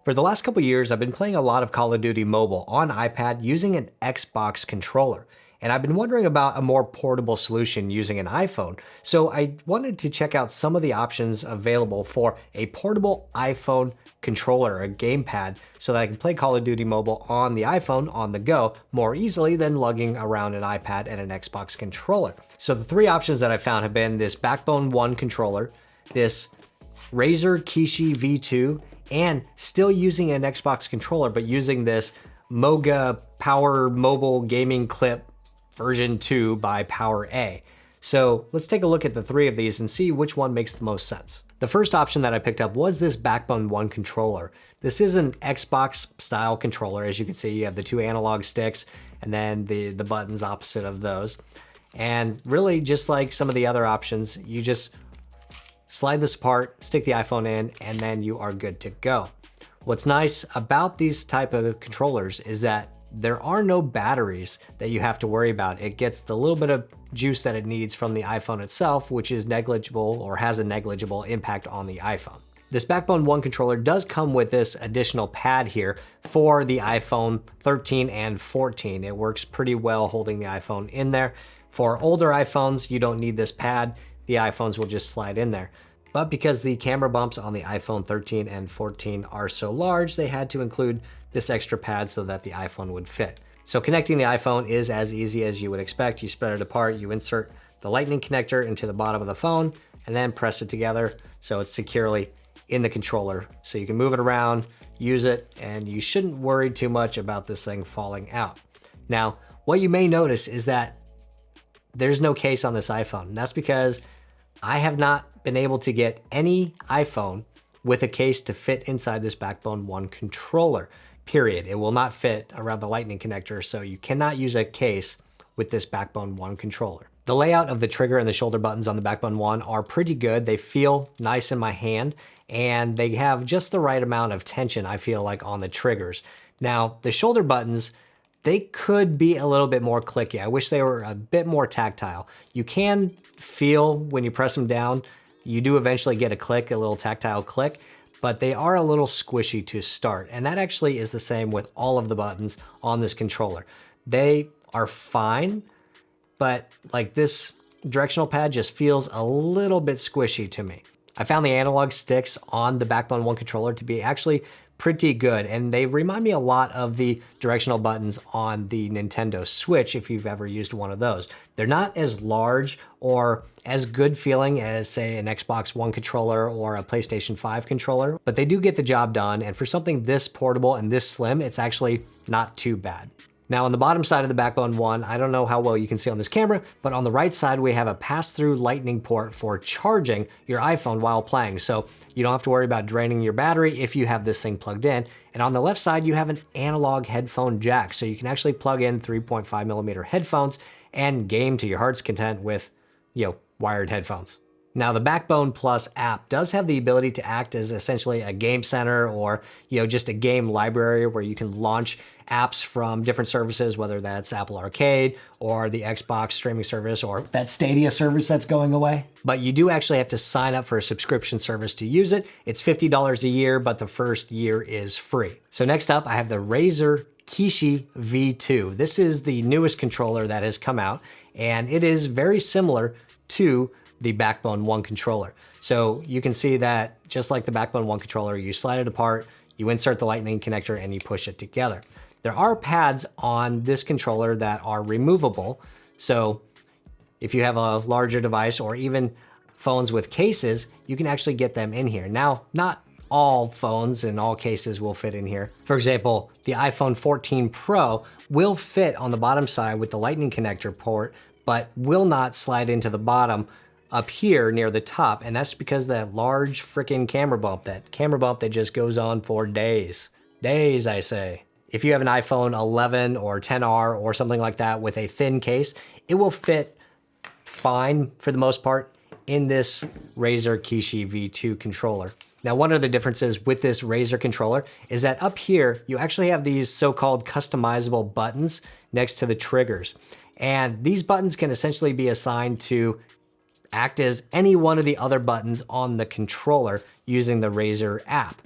For the last couple years, I've been playing a lot of Call of Duty Mobile on iPad using an Xbox controller. And I've been wondering about a more portable solution using an iPhone. So I wanted to check out some of the options available for a portable iPhone controller, a gamepad, so that I can play Call of Duty Mobile on the iPhone on the go more easily than lugging around an iPad and an Xbox controller. So the three options that I found have been this Backbone One controller, this Razer Kishi V2, and still using an Xbox controller, but using this Moga Power Mobile Gaming Clip version 2 by PowerA. So let's take a look at the three of these and see which one makes the most sense. The first option that I picked up was this Backbone One controller. This is an Xbox style controller. As you can see, you have the two analog sticks and then the buttons opposite of those. And really, just like some of the other options, you just slide this apart, stick the iPhone in, and then you are good to go. What's nice about these type of controllers is that there are no batteries that you have to worry about. It gets the little bit of juice that it needs from the iPhone itself, which is negligible or has a negligible impact on the iPhone. This Backbone One controller does come with this additional pad here for the iPhone 13 and 14. It works pretty well holding the iPhone in there. For older iPhones, you don't need this pad. The iPhones will just slide in there. But because the camera bumps on the iPhone 13 and 14 are so large, they had to include this extra pad so that the iPhone would fit. So connecting the iPhone is as easy as you would expect. You spread it apart, you insert the lightning connector into the bottom of the phone, and then press it together so it's securely in the controller. So you can move it around, use it, and you shouldn't worry too much about this thing falling out. Now, what you may notice is that there's no case on this iPhone. And that's because I have not been able to get any iPhone with a case to fit inside this Backbone One controller, period. It will not fit around the lightning connector, so you cannot use a case with this Backbone One controller. The layout of the trigger and the shoulder buttons on the Backbone One are pretty good. They feel nice in my hand, and they have just the right amount of tension, I feel like, on the triggers. Now, the shoulder buttons, they could be a little bit more clicky. I wish they were a bit more tactile. You can feel when you press them down, you do eventually get a click, a little tactile click, but they are a little squishy to start. And that actually is the same with all of the buttons on this controller. They are fine, but like this directional pad just feels a little bit squishy to me. I found the analog sticks on the Backbone One controller to be actually pretty good, and they remind me a lot of the directional buttons on the Nintendo Switch if you've ever used one of those. They're not as large or as good feeling as, say, an Xbox One controller or a PlayStation 5 controller, but they do get the job done, and for something this portable and this slim, it's actually not too bad. Now on the bottom side of the Backbone One, I don't know how well you can see on this camera, but on the right side we have a pass-through lightning port for charging your iPhone while playing. So you don't have to worry about draining your battery if you have this thing plugged in. And on the left side, you have an analog headphone jack. So you can actually plug in 3.5mm headphones and game to your heart's content with, wired headphones. Now the Backbone Plus app does have the ability to act as essentially a game center or just a game library where you can launch apps from different services, whether that's Apple Arcade or the Xbox streaming service or that Stadia service that's going away. But you do actually have to sign up for a subscription service to use it. It's $50 a year, but the first year is free. So next up, I have the Razer Kishi V2. This is the newest controller that has come out, and it is very similar to the Backbone One controller. So you can see that just like the Backbone One controller, you slide it apart, you insert the lightning connector, and you push it together. There are pads on this controller that are removable. So if you have a larger device or even phones with cases, you can actually get them in here. Now, not all phones and all cases will fit in here. For example, the iPhone 14 Pro will fit on the bottom side with the lightning connector port, but will not slide into the bottom up here near the top, and that's because that large freaking camera bump that just goes on for days. Days, I say. If you have an iPhone 11 or 10R or something like that with a thin case, it will fit fine for the most part in this Razer Kishi V2 controller. Now, one of the differences with this Razer controller is that up here, you actually have these so-called customizable buttons next to the triggers. And these buttons can essentially be assigned to act as any one of the other buttons on the controller using the Razer app.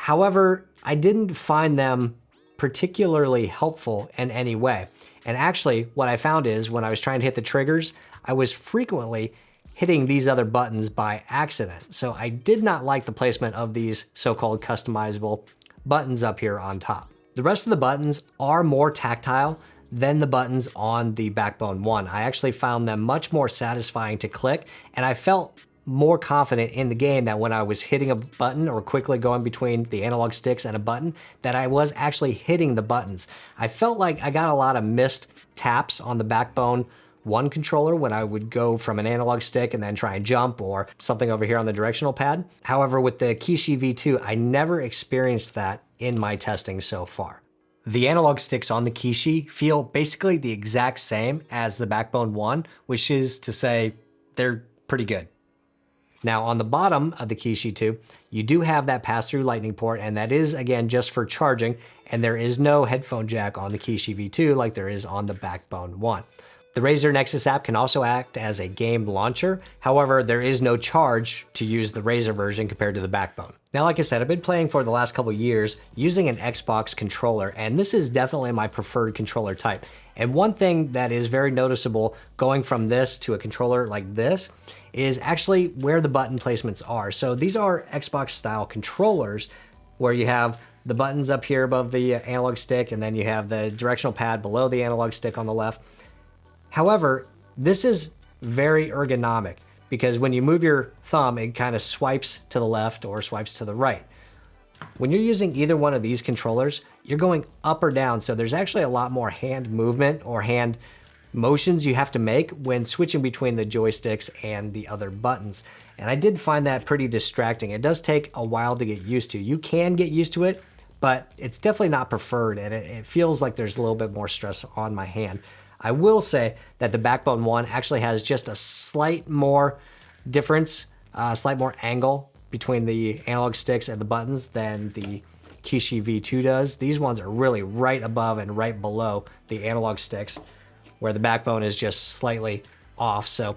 However, I didn't find them particularly helpful in any way. And actually, what I found is when I was trying to hit the triggers, I was frequently hitting these other buttons by accident. So I did not like the placement of these so-called customizable buttons up here on top. The rest of the buttons are more tactile than the buttons on the Backbone One. I actually found them much more satisfying to click, and I felt more confident in the game that when I was hitting a button or quickly going between the analog sticks and a button, that I was actually hitting the buttons. I felt like I got a lot of missed taps on the Backbone One controller when I would go from an analog stick and then try and jump or something over here on the directional pad. However, with the Kishi V2, I never experienced that in my testing so far. The analog sticks on the Kishi feel basically the exact same as the Backbone One, which is to say they're pretty good. Now on the bottom of the Kishi 2, you do have that pass-through lightning port, and that is again just for charging, and there is no headphone jack on the Kishi V2 like there is on the Backbone One. The Razer Nexus app can also act as a game launcher. However, there is no charge to use the Razer version compared to the Backbone. Now, like I said, I've been playing for the last couple years using an Xbox controller, and this is definitely my preferred controller type. And one thing that is very noticeable going from this to a controller like this is actually where the button placements are. So these are Xbox style controllers where you have the buttons up here above the analog stick, and then you have the directional pad below the analog stick on the left. However, this is very ergonomic because when you move your thumb, it kind of swipes to the left or swipes to the right. When you're using either one of these controllers, you're going up or down, so there's actually a lot more hand movement or hand motions you have to make when switching between the joysticks and the other buttons. And I did find that pretty distracting. It does take a while to get used to. You can get used to it, but it's definitely not preferred, and it feels like there's a little bit more stress on my hand. I will say that the Backbone One actually has just a slight more difference, slight more angle between the analog sticks and the buttons than the Kishi V2 does. These ones are really right above and right below the analog sticks, where the Backbone is just slightly off. So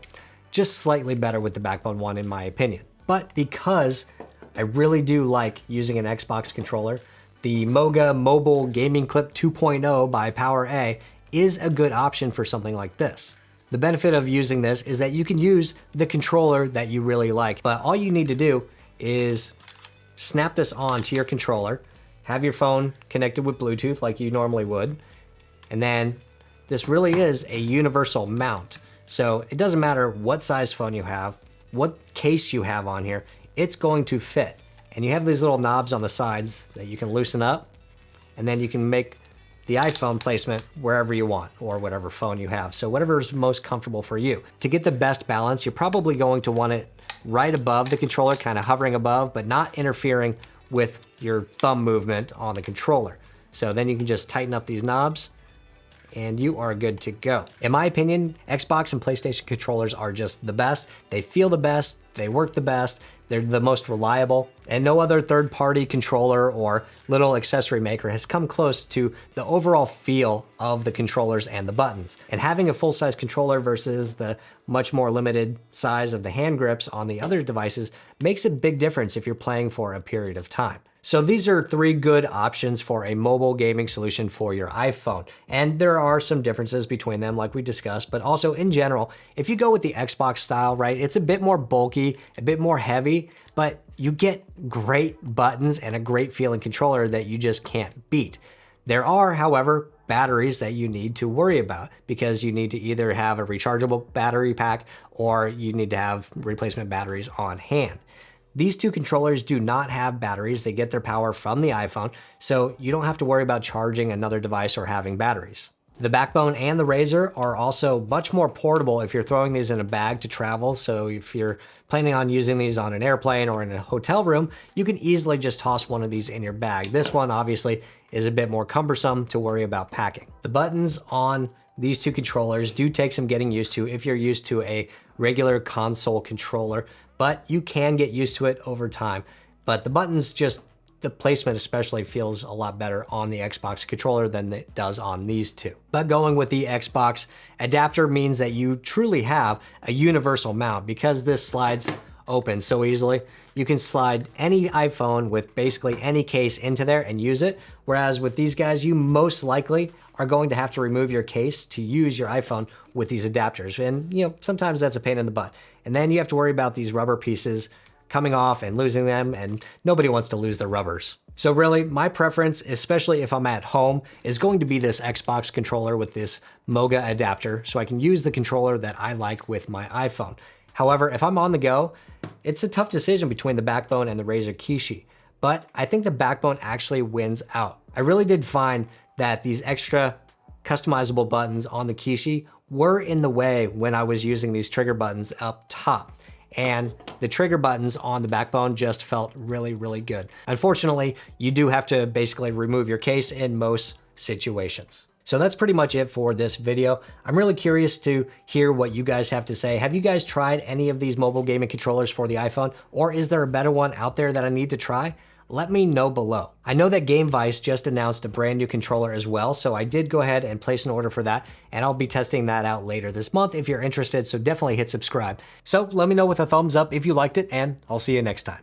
just slightly better with the Backbone One in my opinion. But because I really do like using an Xbox controller, the Moga Mobile Gaming Clip 2.0 by PowerA is a good option for something like this. The benefit of using this is that you can use the controller that you really like, but all you need to do is snap this on to your controller, have your phone connected with Bluetooth like you normally would, and then this really is a universal mount. So it doesn't matter what size phone you have, what case you have on here, it's going to fit. And you have these little knobs on the sides that you can loosen up, and then you can make the iPhone placement wherever you want or whatever phone you have. So whatever is most comfortable for you. To get the best balance, you're probably going to want it right above the controller, kind of hovering above, but not interfering with your thumb movement on the controller. So then you can just tighten up these knobs and you are good to go. In my opinion, Xbox and PlayStation controllers are just the best. They feel the best, they work the best, they're the most reliable, and no other third-party controller or little accessory maker has come close to the overall feel of the controllers and the buttons. And having a full-size controller versus the much more limited size of the hand grips on the other devices makes a big difference if you're playing for a period of time. So these are 3 good options for a mobile gaming solution for your iPhone. And there are some differences between them like we discussed, but also in general, if you go with the Xbox style, right, it's a bit more bulky, a bit more heavy, but you get great buttons and a great feeling controller that you just can't beat. There are, however, batteries that you need to worry about because you need to either have a rechargeable battery pack or you need to have replacement batteries on hand. These 2 controllers do not have batteries. They get their power from the iPhone, so you don't have to worry about charging another device or having batteries. The Backbone and the Razer are also much more portable if you're throwing these in a bag to travel. So if you're planning on using these on an airplane or in a hotel room, you can easily just toss one of these in your bag. This one obviously is a bit more cumbersome to worry about packing. The buttons on these 2 controllers do take some getting used to if you're used to a regular console controller, but you can get used to it over time. But the buttons, just the placement especially, feels a lot better on the Xbox controller than it does on these 2. But going with the Xbox adapter means that you truly have a universal mount because this slides open so easily. You can slide any iPhone with basically any case into there and use it. Whereas with these guys, you most likely are going to have to remove your case to use your iPhone with these adapters. And sometimes that's a pain in the butt. And then you have to worry about these rubber pieces coming off and losing them, and nobody wants to lose their rubbers. So really, my preference, especially if I'm at home, is going to be this Xbox controller with this Moga adapter, so I can use the controller that I like with my iPhone. However, if I'm on the go, it's a tough decision between the Backbone and the Razer Kishi, but I think the Backbone actually wins out. I really did find that these extra customizable buttons on the Kishi were in the way when I was using these trigger buttons up top. And the trigger buttons on the Backbone just felt really, really good. Unfortunately, you do have to basically remove your case in most situations. So that's pretty much it for this video. I'm really curious to hear what you guys have to say. Have you guys tried any of these mobile gaming controllers for the iPhone, or is there a better one out there that I need to try? Let me know below. I know that GameVice just announced a brand new controller as well, so I did go ahead and place an order for that, and I'll be testing that out later this month if you're interested, so definitely hit subscribe. So let me know with a thumbs up if you liked it, and I'll see you next time.